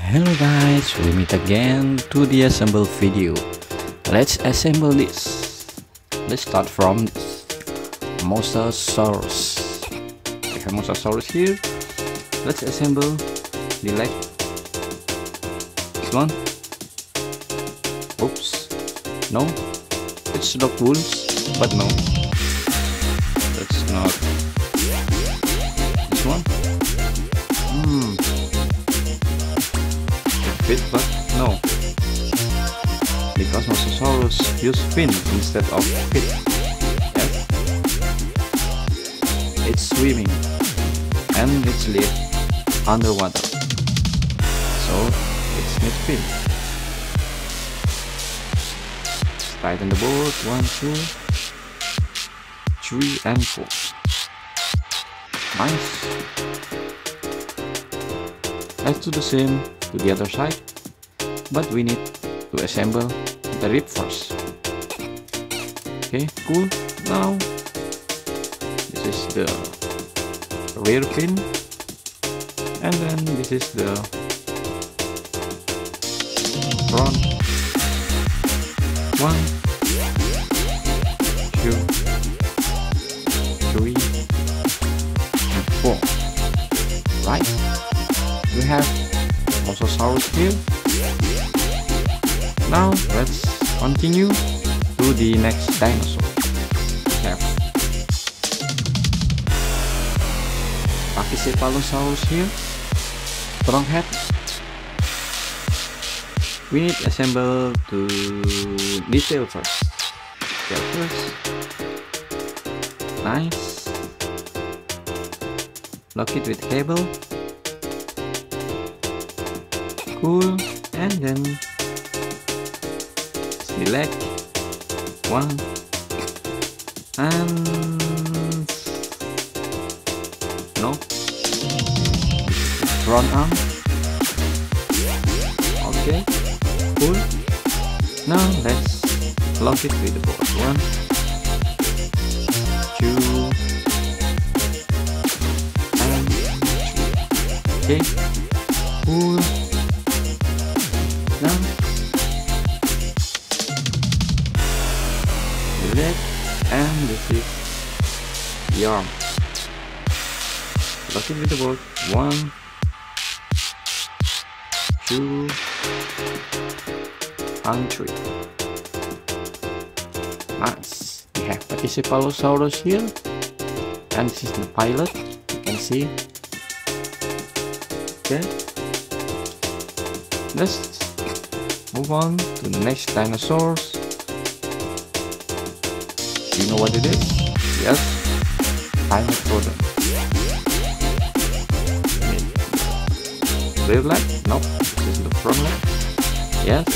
Hello guys, we meet again to the assemble video. Let's assemble this. Let's start from this mozasaurs. We have mozasaurs here. Let's assemble the leg. This one. Oops. No, it's dog wolves, but no. That's not. This one. Fit, but no, because mozasaurs use fin instead of feet. Yes, it's swimming and it's live underwater, so it's need fin. Tighten the bolt. 1, 2, 3, and 4. Nice. Let's do the same to the other side, but we need to assemble the rib first. Okay, cool. Now this is the rear fin, and then this is the front. 1, 2, 3, and 4. Right, we have mozasaurs here. Now let's continue to the next dinosaur. We have pachycepalosaurs here. Strong head. We need to assemble to detail first. Detail first. Nice. Lock it with cable. Cool. And then the leg. 1 and no, front arm. Okay, cool. Now let's lock it with the board. 1, 2, and 3. Okay, cool. Now the leg, and this is the arm. Lock it with the board. 1, 2, and 3. Nice. We have pachycepalosaurs here, and this is the pilot. You can see. Okay. Let's move on to the next dinosaurs. Do you know what it is? Yes, dimetrodon. Rear leg? Nope, this is the front leg. Yes,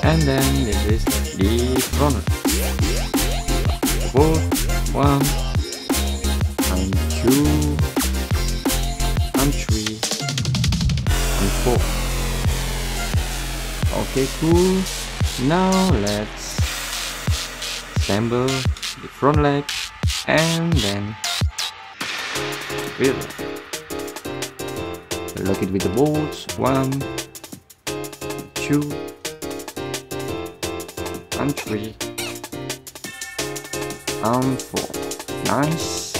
and then this is the front leg. 4, 1, and 2, and 3, and 4. Okay, cool. Now let's assemble the front leg and then rear leg. Lock it with the bolts. 1, 2, and 3, and 4. Nice.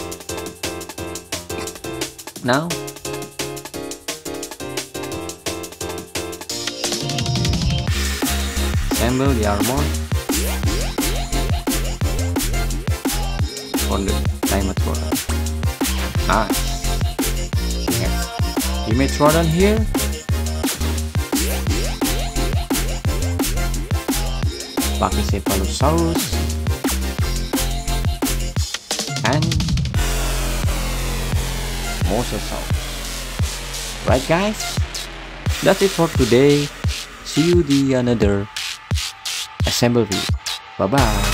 Now assemble the armor on the dimetrodon. Nice. We have dimetrodon here. Pachycepalosaurus and mozasaurs. Right guys, that's it for today. See you the another assemble video. Bye bye.